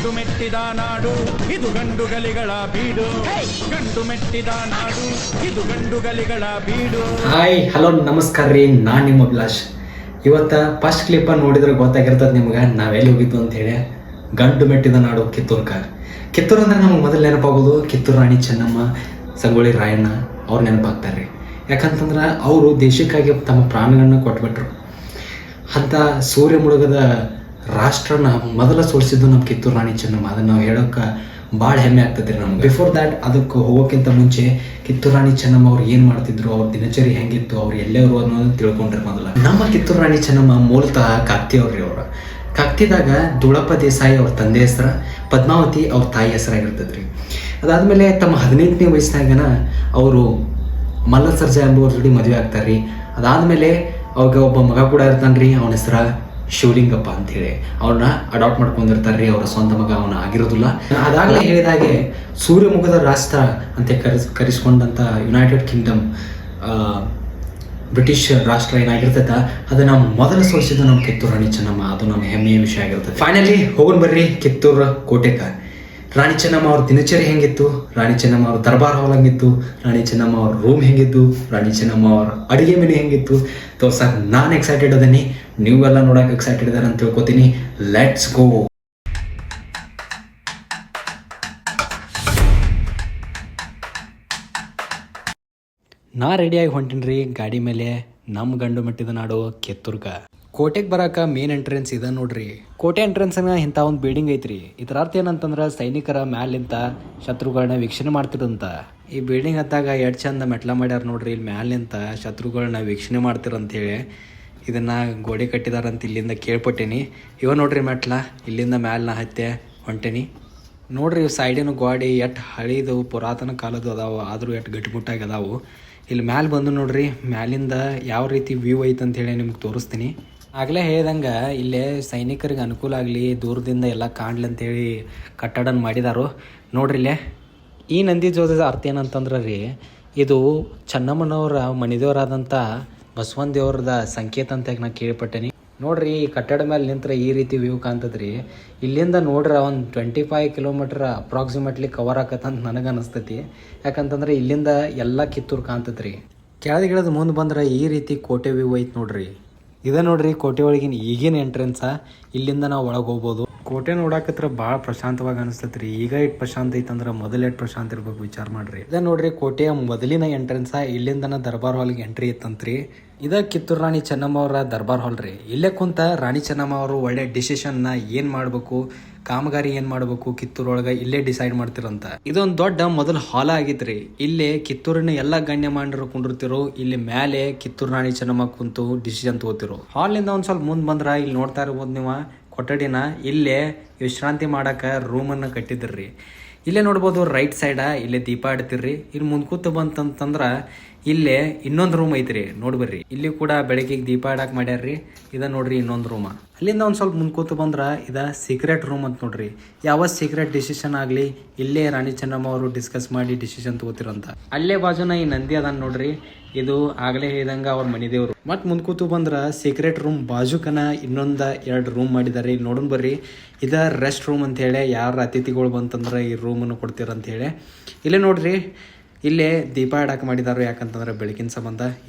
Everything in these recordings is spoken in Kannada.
ಗಂಡು ಮೆಟ್ಟಿದ ನಾಡು ಇದು ಗಂಡುಗಲಿಗಳ ಬೀಡು. ಗಂಡು ಮೆಟ್ಟಿದ ನಾಡು ಇದು ಗಂಡುಗಲಿಗಳ ಬೀಡು. ಹಾಯ್ ಹಲೋ ನಮಸ್ಕಾರ ರೀ, ನಾನು ನಿಮ್ಮ ಅಭಿಲಾಷ್. ಇವತ್ತು ಫಸ್ಟ್ ಕ್ಲಿಪ್ ನೋಡಿದ್ರೆ ಗೊತ್ತಾಗಿರ್ತದೆ ನಿಮ್ಗೆ ನಾವೆಲ್ಲಿ ಹೋಗಿದ್ದು ಅಂತ ಹೇಳಿ. ಗಂಡು ಮೆಟ್ಟಿದ ನಾಡು ಕಿತ್ತೂರು ಅಂದ್ರೆ ನಮ್ಗೆ ಮೊದಲು ನೆನಪಾಗೋದು ಕಿತ್ತೂರು ರಾಣಿ ಚೆನ್ನಮ್ಮ, ಸಂಗೊಳ್ಳಿ ರಾಯಣ್ಣ ಅವ್ರು ನೆನಪಾಗ್ತಾರೆ ರೀ. ಯಾಕಂತಂದ್ರೆ ಅವರು ದೇಶಕ್ಕಾಗಿ ತಮ್ಮ ಪ್ರಾಣಗಳನ್ನ ಕೊಟ್ಬಿಟ್ರು. ಅಂತ ಸೂರ್ಯ ಮುಳುಗದ ರಾಷ್ಟ್ರನ ಮೊದಲ ಸೋಲಿಸಿದ್ದು ನಮ್ಮ ಕಿತ್ತೂರು ರಾಣಿ ಚೆನ್ನಮ್ಮ. ಅದನ್ನು ನಾವು ಹೇಳೋಕೆ ಭಾಳ ಹೆಮ್ಮೆ ಆಗ್ತದೆ ರೀ ನಮ್ಗೆ. ಬಿಫೋರ್ ದ್ಯಾಟ್ ಅದಕ್ಕೆ ಹೋಗೋಕ್ಕಿಂತ ಮುಂಚೆ ಕಿತ್ತೂರು ರಾಣಿ ಚೆನ್ನಮ್ಮ ಅವ್ರು ಏನು ಮಾಡ್ತಿದ್ರು, ಅವ್ರ ದಿನಚರಿ ಹೆಂಗಿತ್ತು, ಅವ್ರು ಎಲ್ಲೆವರು ಅನ್ನೋದು ತಿಳ್ಕೊಂಡ್ರೆ ಮೊದಲ. ನಮ್ಮ ಕಿತ್ತೂರು ರಾಣಿ ಚೆನ್ನಮ್ಮ ಮೂಲತಃ ಕಾಕ್ತಿ ಅವ್ರಿ. ಅವರು ಕಾಕ್ತಿದಾಗ ದುಳಪ್ಪ ದೇಸಾಯಿ ಅವ್ರ ತಂದೆ ಹೆಸರು, ಪದ್ಮಾವತಿ ಅವ್ರ ತಾಯಿ ಹೆಸರಾಗಿರ್ತದೆ ರೀ. ಅದಾದಮೇಲೆ ತಮ್ಮ 15ನೇ ವಯಸ್ಸಿನಾಗನ ಅವರು ಮಲ್ಲ ಸರ್ಜಾ ಎಂಬುವ್ರ ಜೋಡಿ ಮದುವೆ ಆಗ್ತಾರೆ ರೀ. ಅದಾದಮೇಲೆ ಅವಾಗ ಒಬ್ಬ ಮಗ ಕೂಡ ಇರ್ತಾನೆ ರೀ, ಅವನ ಹೆಸರು ಶಿವಲಿಂಗಪ್ಪ ಅಂಥೇಳಿ. ಅವ್ರನ್ನ ಅಡಾಪ್ಟ್ ಮಾಡ್ಕೊಂಡಿರ್ತಾರೆ ರೀ, ಅವರ ಸ್ವಂತ ಮಗ ಅವನ ಆಗಿರೋದಿಲ್ಲ. ಅದಾಗಲೇ ಹೇಳಿದಾಗೆ ಸೂರ್ಯಮುಖದ ರಾಷ್ಟ್ರ ಅಂತ ಕರೆಸ್ಕೊಂಡಂಥ ಯುನೈಟೆಡ್ ಕಿಂಗ್ಡಮ್ ಬ್ರಿಟಿಷ್ ರಾಷ್ಟ್ರ ಏನಾಗಿರ್ತೈತೆ ಅದನ್ನ ಮೊದಲು ಸೋಲಿಸಿದ್ದು ನಮ್ಮ ಕಿತ್ತೂರು ರಾಣಿ ಚೆನ್ನಮ್ಮ. ಅದು ನಮ್ಮ ಹೆಮ್ಮೆಯ ವಿಷಯ ಆಗಿರ್ತದೆ. ಫೈನಲಿ ಹೋಗೋಣ ಬರ್ರಿ ಕಿತ್ತೂರು ಕೋಟೆಕ. ರಾಣಿ ಚೆನ್ನಮ್ಮ ಅವ್ರ ದಿನಚರಿ ಹೆಂಗಿತ್ತು, ರಾಣಿ ಚೆನ್ನಮ್ಮ ಅವ್ರ ದರ್ಬಾರ್ ಹಾಲ್ ಹೆಂಗಿತ್ತು, ರಾಣಿ ಚೆನ್ನಮ್ಮ ಅವ್ರ ರೂಮ್ ಹೆಂಗಿತ್ತು, ರಾಣಿ ಚೆನ್ನಮ್ಮ ಅವ್ರ ಅಡುಗೆ ಮನೆ ಹೆಂಗಿತ್ತು ತೋರ್ಸಕ್ಕೆ ನಾನು ಎಕ್ಸೈಟೆಡ್ ಅದೀನಿ. ನೀವೆಲ್ಲ ನೋಡಕ್ಕೆ ಎಕ್ಸೈಟೆಡ್ ಇದ್ದಾರೆ ಅಂತ ತಿಳ್ಕೊತೀನಿ. Let's go. ನಾ ರೆಡಿಯಾಗಿ ಹೊಂಟೀನಿ ರೀ ಗಾಡಿ ಮೇಲೆ. ನಮ್ಮ ಗಂಡು ಮೆಟ್ಟಿದ ನಾಡು ಕಿತ್ತೂರ್ಗ. ಕೋಟೆಗೆ ಬರಕ ಮೇನ್ ಎಂಟ್ರೆನ್ಸ್ ಇದೆ ನೋಡ್ರಿ. ಕೋಟೆ ಎಂಟ್ರೆನ್ಸ್ನ ಇಂಥ ಒಂದು ಬಿಲ್ಡಿಂಗ್ ಐತ್ರಿ. ಇದರ ಅರ್ಥ ಏನಂತಂದ್ರೆ ಸೈನಿಕರ ಮ್ಯಾಲಿಂತ ಶತ್ರುಗಳನ್ನ ವೀಕ್ಷಣೆ ಮಾಡ್ತಿರಂತ. ಈ ಬಿಲ್ಡಿಂಗ್ ಹತ್ತಾಗ ಎಷ್ಟು ಚಂದ ಮೆಟ್ಲ ಮಾಡ್ಯಾರ ನೋಡ್ರಿ. ಇಲ್ಲಿ ಮ್ಯಾಲಿಂತ ಶತ್ರುಗಳನ್ನ ವೀಕ್ಷಣೆ ಮಾಡ್ತಿರಂತೇಳಿ ಇದನ್ನ ಗೋಡೆ ಕಟ್ಟಿದಾರಂತ ಇಲ್ಲಿಂದ ಕೇಳ್ಪಟ್ಟೇನಿ. ಇವ ನೋಡ್ರಿ ಮೆಟ್ಲ, ಇಲ್ಲಿಂದ ಮ್ಯಾಲಿನ ಹತ್ತೆ ಹೊಂಟೇನಿ ನೋಡ್ರಿ. ಇವು ಸೈಡಿನ ಗೋಡೆ ಎಷ್ಟು ಹಳಿದು ಪುರಾತನ ಕಾಲದ್ದು ಅದಾವು, ಆದರೂ ಎಷ್ಟು ಗಟ್ಟಿಮುಟ್ಟಾಗಿ ಅದಾವು. ಇಲ್ಲಿ ಮ್ಯಾಲೆ ಬಂದು ನೋಡ್ರಿ, ಮ್ಯಾಲಿಂದ ಯಾವ ರೀತಿ ವ್ಯೂ ಐತೆ ಅಂತೇಳಿ ನಿಮ್ಗೆ ತೋರಿಸ್ತೀನಿ. ಆಗಲೇ ಹೇಳ್ದಂಗೆ ಇಲ್ಲೇ ಸೈನಿಕರಿಗೆ ಅನುಕೂಲ ಆಗಲಿ, ದೂರದಿಂದ ಎಲ್ಲ ಕಾಣ್ಲಿ ಅಂತೇಳಿ ಕಟ್ಟಡನ ಮಾಡಿದಾರು ನೋಡ್ರಿ. ಇಲ್ಲೇ ಈ ನಂದಿ ಜೋಗದ ಅರ್ಥ ಏನಂತಂದ್ರೆ ರೀ, ಇದು ಚೆನ್ನಮ್ಮನವರ ಮಣಿದೇವರಾದಂಥ ಬಸವನ ದೇವ್ರದ ಸಂಕೇತ ಅಂತ ನಾ ಕೇಳ್ಪಟ್ಟೇನಿ ನೋಡ್ರಿ. ಈ ಕಟ್ಟಡ ಮೇಲೆ ನಿಂತ್ರೆ ಈ ರೀತಿ ವ್ಯೂ ಕಾಣ್ತದ್ರಿ. ಇಲ್ಲಿಂದ ನೋಡ್ರೆ ಒಂದು 25 ಕಿಲೋಮೀಟ್ರ್ ಅಪ್ರಾಕ್ಸಿಮೇಟ್ಲಿ ಕವರ್ ಆಕತ್ತಂತ ನನಗೆ ಅನಿಸ್ತೈತಿ. ಯಾಕಂತಂದ್ರೆ ಇಲ್ಲಿಂದ ಎಲ್ಲ ಕಿತ್ತೂರು ಕಾಣ್ತದ್ರಿ. ಕೆಳಗಿಳಿದು ಮುಂದೆ ಬಂದ್ರೆ ಈ ರೀತಿ ಕೋಟೆ ವ್ಯೂ ಐತೆ ನೋಡ್ರಿ. ಇದ ನೋಡ್ರಿ ಕೋಟೆ ಒಳಗಿನ ಈಗಿನ ಎಂಟ್ರೆನ್ಸ. ಇಲ್ಲಿಂದ ನಾವು ಒಳಗೆ ಹೋಗ್ಬೋದು. ಕೋಟೆ ನೋಡಾಕತ್ರ ಭಾಳ ಪ್ರಶಾಂತವಾಗಿ ಅನಿಸ್ತೈತಿ ರೀ. ಈಗ ಇಟ್ಟು ಪ್ರಶಾಂತ ಐತಂದ್ರೆ ಮೊದಲು ಎಷ್ಟು ಪ್ರಶಾಂತ ಇರ್ಬೇಕು ವಿಚಾರ ಮಾಡ್ರಿ. ಇದ ನೋಡ್ರಿ ಕೋಟೆಯ ಮೊದಲಿನ ಎಂಟ್ರೆನ್ಸ. ಇಲ್ಲಿಂದನ ದರ್ಬಾರ್ ಹಾಲ್ಗೆ ಎಂಟ್ರಿ ಇತ್ತಂತ್ರಿ. ಇದ ಕಿತ್ತೂರು ರಾಣಿ ಚೆನ್ನಮ್ಮ ಅವರ ದರ್ಬಾರ್ ಹಾಲ್ ರೀ. ಇಲ್ಲೇ ಕುಂತ ರಾಣಿ ಚೆನ್ನಮ್ಮ ಅವರು ಒಳ್ಳೆ ಡಿಸಿಷನ್ನ ಏನು ಮಾಡಬೇಕು, ಕಾಮಗಾರಿ ಏನು ಮಾಡಬೇಕು ಕಿತ್ತೂರೊಳಗೆ ಇಲ್ಲೇ ಡಿಸೈಡ್ ಮಾಡ್ತಿರಂತ. ಇದೊಂದು ದೊಡ್ಡ ಮೊದಲು ಹಾಲ ಆಗಿತ್ರಿ. ಇಲ್ಲೇ ಕಿತ್ತೂರಿನ ಎಲ್ಲ ಗಣ್ಯಮಾನ್ಯರು ಕುಂಡಿರ್ತಿರು. ಇಲ್ಲಿ ಮೇಲೆ ಕಿತ್ತೂರು ರಾಣಿ ಚೆನ್ನಮ್ಮ ಕುಂತು ಡಿಸಿಷನ್ ತಗೋತಿರು. ಹಾಲ್ನಿಂದ ಒಂದು ಸ್ವಲ್ಪ ಮುಂದೆ ಬಂದ್ರೆ ಇಲ್ಲಿ ನೋಡ್ತಾ ಇರ್ಬೋದು ನೀವು ಕೊಠಡಿನ. ಇಲ್ಲೇ ವಿಶ್ರಾಂತಿ ಮಾಡಕ್ಕೆ ರೂಮನ್ನು ಕಟ್ಟಿದ್ರಿ. ಇಲ್ಲೇ ನೋಡ್ಬೋದು ರೈಟ್ ಸೈಡ ಇಲ್ಲೇ ದೀಪ ಇಡ್ತಿರ್ರಿ. ಇಲ್ಲಿ ಮುಂದ್ಕೂತ ಬಂತಂತಂದ್ರೆ ಇಲ್ಲೇ ಇನ್ನೊಂದು ರೂಮ್ ಐತ್ರಿ, ನೋಡ್ಬರ್ರಿ. ಇಲ್ಲಿ ಕೂಡ ಬೆಳಗ್ಗೆಗೆ ದೀಪ ಇಡಕ್ಕೆ ಮಾಡ್ಯಾರ್ರಿ. ಇದ ನೋಡ್ರಿ ಇನ್ನೊಂದು ರೂಮ. ಅಲ್ಲಿಂದ ಒಂದು ಸ್ವಲ್ಪ ಮುಂದ್ಕೂತ ಬಂದ್ರೆ ಇದ ಸೀಕ್ರೆಟ್ ರೂಮ್ ಅಂತ ನೋಡ್ರಿ. ಯಾವ ಸೀಕ್ರೆಟ್ ಡಿಸಿಷನ್ ಆಗಲಿ ಇಲ್ಲೇ ರಾಣಿ ಚೆನ್ನಮ್ಮ ಅವರು ಡಿಸ್ಕಸ್ ಮಾಡಿ ಡಿಸಿಷನ್ ತಗೋತಿರಂತ. ಅಲ್ಲೇ ಬಾಜುನ ಈ ನಂದಿ ಅದ ನೋಡ್ರಿ. ಇದು ಆಗಲೇ ಹೇಳಿದಂಗೆ ಅವ್ರ ಮನಿದೇವ್ರು. ಮತ್ತು ಮುಂದ್ಕೂತು ಬಂದ್ರೆ ಸೀಕ್ರೆಟ್ ರೂಮ್ ಬಾಜುಕನ ಇನ್ನೊಂದು 2 ರೂಮ್ ಮಾಡಿದ್ದಾರೆ. ಇಲ್ಲಿ ನೋಡೋಣ ಬರ್ರಿ. ಇದ ರೆಸ್ಟ್ ರೂಮ್ ಅಂತ ಹೇಳಿ ಯಾರು ಅತಿಥಿಗಳು ಬಂತಂದ್ರೆ ಈ ರೂಮನ್ನು ಕೊಡ್ತೀರಂತ ಹೇಳಿ. ಇಲ್ಲೇ ನೋಡ್ರಿ ಇಲ್ಲೇ ದೀಪ ಇಡಕ್ಕೆ ಮಾಡಿದಾರು. ಯಾಕಂತಂದ್ರೆ ಬೆಳಕಿನ ಸಂಬಂಧ.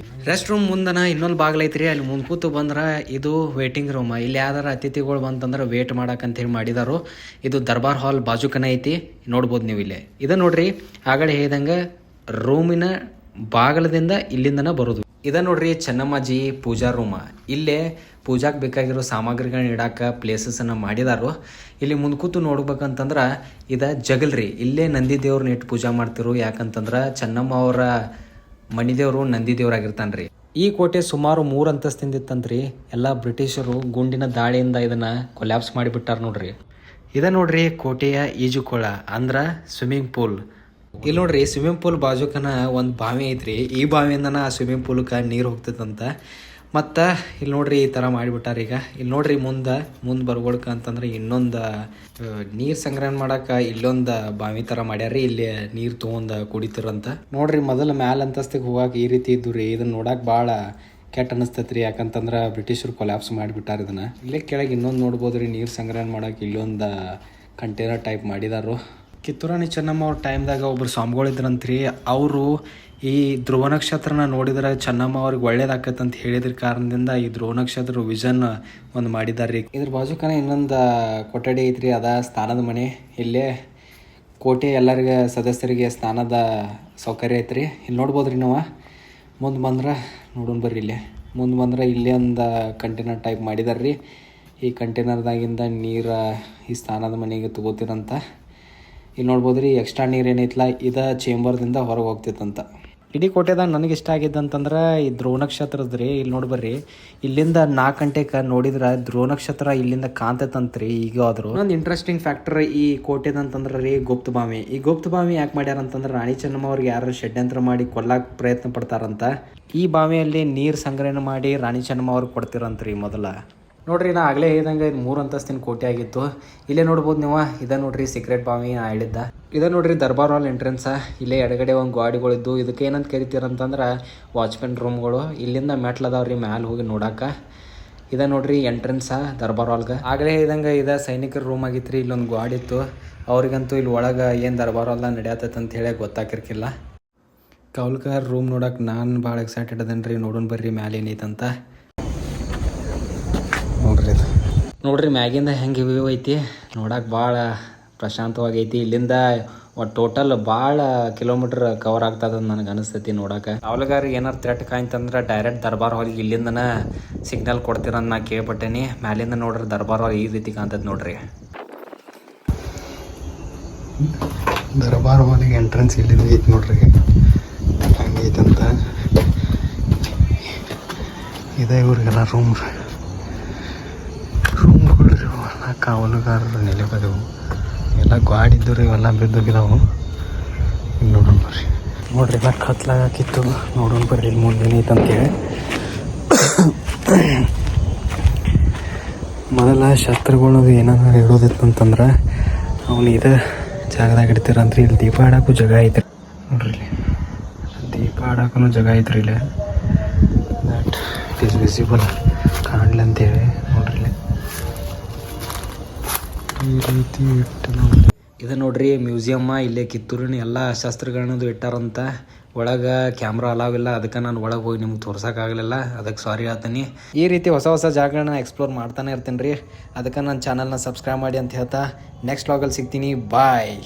ರೆಸ್ಟ್ ರೂಮ್ ಮುಂದನ ಇನ್ನೊಂದು ಬಾಗ್ಲೈತ್ರಿ. ಅಲ್ಲಿ ಮುಂದೆ ಕೂತು ಬಂದ್ರೆ ಇದು ವೇಟಿಂಗ್ ರೂಮ್. ಇಲ್ಲಿ ಯಾವ್ದಾರ ಅತಿಥಿಗಳು ಬಂತಂದ್ರೆ ವೇಟ್ ಮಾಡಕ್ಕಂತ ಹೇಳಿ ಮಾಡಿದಾರು. ಇದು ದರ್ಬಾರ್ ಹಾಲ್ ಬಾಜುಕನ ಐತಿ, ನೋಡ್ಬೋದು ನೀವು ಇಲ್ಲೇ. ಇದು ನೋಡ್ರಿ ಆಗಡೆ ಹೇಳಿದಂಗೆ ರೂಮಿನ ಬಾಗಲದಿಂದ ಇಲ್ಲಿಂದನ ಬರೋದು. ಇದ ನೋಡ್ರಿ ಚೆನ್ನಮ್ಮಾಜಿ ಪೂಜಾ ರೂಮ. ಇಲ್ಲೇ ಪೂಜಾಕ್ಕೆ ಬೇಕಾಗಿರೋ ಸಾಮಗ್ರಿಗಳನ್ನ ಇಡಾಕ ಪ್ಲೇಸಸ್ಸನ್ನು ಮಾಡಿದಾರು. ಇಲ್ಲಿ ಮುಂದ್ಕೂತು ನೋಡ್ಬೇಕಂತಂದ್ರೆ ಇದ ಜಗಲ್ರಿ. ಇಲ್ಲೇ ನಂದಿ ದೇವ್ರನ್ನ ಇಟ್ಟು ಪೂಜಾ ಮಾಡ್ತಿರು. ಯಾಕಂತಂದ್ರೆ ಚೆನ್ನಮ್ಮ ಅವರ ಮಣಿದೇವರು ನಂದಿ ದೇವ್ರಾಗಿರ್ತಾನ್ರಿ. ಈ ಕೋಟೆ ಸುಮಾರು 3 ಅಂತಸ್ತಿಂದ ಇತ್ತಂತ್ರಿ. ಎಲ್ಲ ಬ್ರಿಟಿಷರು ಗುಂಡಿನ ದಾಳಿಯಿಂದ ಇದನ್ನ ಕೊಲ್ಯಾಪ್ಸ್ ಮಾಡಿಬಿಟ್ಟಾರ ನೋಡ್ರಿ. ಇದ ನೋಡ್ರಿ ಕೋಟೆಯ ಈಜುಕೊಳ ಅಂದ್ರ ಸ್ವಿಮ್ಮಿಂಗ್ ಪೂಲ್. ಇಲ್ಲಿ ನೋಡ್ರಿ ಸ್ವಿಮ್ಮಿಂಗ್ ಪೂಲ್ ಬಾಜುಕನ ಒಂದು ಬಾವಿ ಐತ್ರಿ. ಈ ಬಾವಿಯಿಂದನ ಆ ಸ್ವಿಮ್ಮಿಂಗ್ ಪೂಲ್ಗೆ ನೀರು ಹೋಗ್ತದಂತ. ಮತ್ತು ಇಲ್ಲಿ ನೋಡ್ರಿ ಈ ಥರ ಮಾಡಿಬಿಟ್ಟಾರ. ಈಗ ಇಲ್ಲಿ ನೋಡ್ರಿ ಮುಂದೆ ಬರ್ಗೊಳ್ಕ ಅಂತಂದ್ರೆ ಇನ್ನೊಂದು ನೀರು ಸಂಗ್ರಹಣೆ ಮಾಡಕ್ಕೆ ಇಲ್ಲೊಂದು ಬಾವಿ ಥರ ಮಾಡ್ಯಾರ್ರಿ. ಇಲ್ಲಿ ನೀರು ತೊಗೊಂಡು ಕುಡಿತಿರಂತ ನೋಡ್ರಿ. ಮೊದಲು ಮ್ಯಾಲ ಅಂತಸ್ತಿಗೆ ಹೋಗಕ್ಕೆ ಈ ರೀತಿ ಇದ್ದು ರೀ. ಇದನ್ನ ನೋಡಕ್ಕೆ ಭಾಳ ಕೆಟ್ಟ ಅನಿಸ್ತೈತ್ರಿ. ಯಾಕಂತಂದ್ರೆ ಬ್ರಿಟಿಷರು ಕೊಲ್ಯಾಪ್ಸ್ ಮಾಡಿಬಿಟ್ಟಾರ ಇದನ್ನ. ಇಲ್ಲೇ ಕೆಳಗೆ ಇನ್ನೊಂದು ನೋಡ್ಬೋದು ರೀ, ನೀರು ಸಂಗ್ರಹಣೆ ಮಾಡಕ್ಕೆ ಇಲ್ಲೊಂದು ಕಂಟೈನರ್ ಟೈಪ್ ಮಾಡಿದಾರು. ಕಿತ್ತೂರಾಣಿ ಚೆನ್ನಮ್ಮ ಅವ್ರ ಟೈಮ್ದಾಗ ಒಬ್ರು ಸ್ವಾಮಿಗಳಿದ್ರಂತ್ರಿ. ಅವರು ಈ ಧ್ರುವ ನಕ್ಷತ್ರನ ನೋಡಿದ್ರೆ ಚೆನ್ನಮ್ಮ ಅವ್ರಿಗೆ ಒಳ್ಳೇದಾಕತ್ತೆ ಅಂತ ಹೇಳಿದ್ರ ಕಾರಣದಿಂದ ಈ ಧ್ರುವ ನಕ್ಷತ್ರ ವಿಷನ್ ಒಂದು ಮಾಡಿದಾರ್ರಿ. ಇದ್ರ ಬಾಜುಕನ ಇನ್ನೊಂದು ಕೊಠಡಿ ಐತ್ರಿ, ಅದ ಸ್ನಾನದ ಮನೆ. ಇಲ್ಲೇ ಕೋಟೆ ಎಲ್ಲರಿಗೆ ಸದಸ್ಯರಿಗೆ ಸ್ನಾನದ ಸೌಕರ್ಯ ಐತ್ರಿ. ಇಲ್ಲಿ ನೋಡ್ಬೋದ್ರಿ ನಾವು. ಮುಂದೆ ಬಂದ್ರೆ ನೋಡೋಣ ಬರ್ರಿ. ಇಲ್ಲೇ ಮುಂದೆ ಬಂದ್ರೆ ಇಲ್ಲೇ ಒಂದು ಕಂಟೈನರ್ ಟೈಪ್ ಮಾಡಿದಾರ್ರಿ. ಈ ಕಂಟೈನರ್ದಾಗಿಂದ ನೀರು ಈ ಸ್ನಾನದ ಮನೆಗೆ ತಗೋತೀರಂತ. ಇಲ್ಲಿ ನೋಡ್ಬೋದು ರೀ, ಎಕ್ಸ್ಟ್ರಾ ನೀರು ಏನೈತಲ್ಲ ಇದು ಚೇಂಬರ್ದಿಂದ ಹೊರಗೆ ಹೋಗ್ತಿತ್ತಂತ. ಇಡೀ ಕೋಟೆದಾಗ ನನಗೆ ಇಷ್ಟ ಆಗಿದ್ದಂತಂದ್ರೆ ಈ ಧ್ರುವ ನಕ್ಷತ್ರದ ರೀ. ಇಲ್ಲಿ ನೋಡ್ಬರ್ರಿ, ಇಲ್ಲಿಂದ 4 ಗಂಟೆಗೆ ನೋಡಿದ್ರೆ ಧ್ರುವ ನಕ್ಷತ್ರ ಇಲ್ಲಿಂದ ಕಾಣ್ತೈತಂತ್ರಿ. ಈಗ ಆದರೂ ಒಂದು ಇಂಟ್ರೆಸ್ಟಿಂಗ್ ಫ್ಯಾಕ್ಟರ್ ಈ ಕೋಟೆದಂತಂದ್ರೆ ರೀ ಗುಪ್ತ ಬಾವಿ. ಈ ಗುಪ್ತ ಬಾವಿ ಯಾಕೆ ಮಾಡ್ಯಾರ ಅಂತಂದ್ರೆ ರಾಣಿ ಚೆನ್ನಮ್ಮ ಅವ್ರಿಗೆ ಯಾರು ಷಡ್ಯಂತ್ರ ಮಾಡಿ ಕೊಲ್ಲಕ್ಕೆ ಪ್ರಯತ್ನ ಪಡ್ತಾರಂತ. ಈ ಬಾವಿಯಲ್ಲಿ ನೀರು ಸಂಗ್ರಹಣೆ ಮಾಡಿ ರಾಣಿ ಚೆನ್ನಮ್ಮ ಅವ್ರಿಗೆ ಕೊಡ್ತಿರಂತ್ರಿ ಮೊದಲ. ನೋಡ್ರಿ, ನಾ ಆಗಲೇ ಹೇಳ್ದಂಗೆ ಇದು 3 ಅಂತಸ್ತಿನ ಕೋಟೆ ಆಗಿತ್ತು. ಇಲ್ಲೇ ನೋಡ್ಬೋದು ನೀವು. ಇದೇ ನೋಡ್ರಿ ಸೀಕ್ರೆಟ್ ಬಾವಿ ನಾ ಹೇಳಿದ್ದ. ಇದೇ ನೋಡ್ರಿ ದರ್ಬಾರ್ ಹಾಲ್ ಎಂಟ್ರೆನ್ಸ. ಇಲ್ಲೇ ಎಡಗಡೆ ಒಂದು ಗಾಡಿಗಳಿದ್ದು ಇದಕ್ಕೆ ಏನಂತ ಕರಿತೀರಂತಂದ್ರೆ ವಾಚ್ಮೆನ್ ರೂಮ್ಗಳು. ಇಲ್ಲಿಂದ ಮೆಟ್ಲದಾವ್ರಿ ಮ್ಯಾಲೆ ಹೋಗಿ ನೋಡಕ್ಕೆ. ಇದೇ ನೋಡ್ರಿ ಎಂಟ್ರೆನ್ಸ ದರ್ಬಾರ್ ಹಾಲ್ಗೆ. ಆಗಲೇ ಹೇಳ್ದಂಗೆ ಇದು ಸೈನಿಕರ ರೂಮ್ ಆಗಿತ್ತು ರೀ. ಇಲ್ಲೊಂದು ಗಾಡಿ ಇತ್ತು. ಅವ್ರಿಗಂತೂ ಇಲ್ಲಿ ಒಳಗೆ ಏನು ದರ್ಬಾರ್ ಹಾಲ್ದಾಗ ನಡೆಯತ್ತೈತೆ ಅಂತ ಹೇಳಿ ಗೊತ್ತಾಕಿರ್ಕಿಲ್ಲ. ಕೌಲ್ಕರ್ ರೂಮ್ ನೋಡಕ್ಕೆ ನಾನು ಭಾಳ ಎಕ್ಸೈಟೆಡ್ ಅದೇನ್ರಿ. ನೋಡೋಣ ಬರ್ರಿ ಮ್ಯಾಲೆ ಏನೈತಂತ. ನೋಡ್ರಿ ಮ್ಯಾಗಿಂದ ಹೆಂಗೆ ವ್ಯೂ ಐತಿ ನೋಡಕ್ಕೆ ಭಾಳ ಪ್ರಶಾಂತವಾಗೈತಿ. ಇಲ್ಲಿಂದ ಟೋಟಲ್ ಭಾಳ ಕಿಲೋಮೀಟ್ರ್ ಕವರ್ ಆಗ್ತದ ನನಗೆ ಅನಿಸ್ತೈತಿ ನೋಡಕ್ಕೆ. ಅವಲಗಾರಿಗೆ ಏನಾರು ಥ್ರೆಟ್ ಕಾಯ್ತಂದ್ರೆ ಡೈರೆಕ್ಟ್ ದರ್ಬಾರ್ ಹಾಲಿಗೆ ಇಲ್ಲಿಂದನ ಸಿಗ್ನಲ್ ಕೊಡ್ತೀರಂತ ನಾ ಕೇಳ್ಪಟ್ಟೇನಿ. ಮ್ಯಾಲಿಂದ ನೋಡ್ರಿ ದರ್ಬಾರ್ ಹಾಲ್ ಈ ರೀತಿ ಕಾಣ್ತದೆ ನೋಡ್ರಿ. ದರ್ಬಾರ್ ಹಾಲಿಗೆ ಎಂಟ್ರೆನ್ಸ್ ಇಲ್ಲಿಂದ ಐತಿ ನೋಡ್ರಿ. ಹಂಗೈತಂತ ಇದೇ ಇವ್ರಿಗೆಲ್ಲ ರೂಮ್ಗಳು ಕಾವಲುಗಾರರು ನೆಲೆಬದವು ಎಲ್ಲ ಗಾಡಿದ್ದು ರೀ. ಇವೆಲ್ಲ ಬಿದ್ದೋಗಿದಾವು. ಇಲ್ಲಿ ನೋಡೋಣ ಬರ್ರಿ. ನೋಡ್ರಿ ಎಲ್ಲ ಕತ್ಲಾಗಿತ್ತು. ನೋಡೋಣ ಬರ್ರಿ ಇಲ್ಲಿ ಮುಂದೇನೈತೆ ಅಂತೇಳಿ. ಮೊದಲ ಶಸ್ತ್ರಗಳದು ಏನಾದ್ರು ಹೇಳೋದಿತ್ತಂತಂದ್ರೆ ಅವನು ಇದು ಜಾಗದಾಗ ಇಡ್ತೀರಂತ್ರಿ. ಇಲ್ಲಿ ದೀಪ ಆಡೋಕ್ಕೂ ಜಾಗ ಐತ್ರಿ. ನೋಡ್ರಿ ಇಲ್ಲಿ ದೀಪ ಆಡೋಕ್ಕೂ ಜಾಗ ಐತ್ರಿ. ಇಲ್ಲಿ ದಟ್ ಇಟ್ ಈಸ್ ವಿಸಿಬಲ್ ಕಾಣಲಿ ಅಂತೇಳಿ ನೋಡ್ರಿ. ಈ ರೀತಿ ಇದು ನೋಡ್ರಿ ಮ್ಯೂಸಿಯಮ್ಮ. ಇಲ್ಲೇ ಕಿತ್ತೂರಿನ ಎಲ್ಲ ಶಸ್ತ್ರಗಳನ್ನದು ಇಟ್ಟಾರಂತ. ಒಳಗೆ ಕ್ಯಾಮ್ರಾ ಅಲಾವಿಲ್ಲ, ಅದಕ್ಕೆ ನಾನು ಒಳಗೆ ಹೋಗಿ ನಿಮ್ಗೆ ತೋರ್ಸೋಕ್ಕಾಗಲಿಲ್ಲ. ಅದಕ್ಕೆ ಸಾರಿ ಹೇಳ್ತೀನಿ. ಈ ರೀತಿ ಹೊಸ ಹೊಸ ಜಾಗಗಳನ್ನ ಎಕ್ಸ್ಪ್ಲೋರ್ ಮಾಡ್ತಾನೆ ಇರ್ತೀನಿ ರೀ. ಅದಕ್ಕೆ ನನ್ನ ಚಾನಲ್ನ ಸಬ್ಸ್ಕ್ರೈಬ್ ಮಾಡಿ ಅಂತ ಹೇಳ್ತಾ ನೆಕ್ಸ್ಟ್ ವ್ಲಾಗಲ್ಲಿ ಸಿಗ್ತೀನಿ. ಬಾಯ್.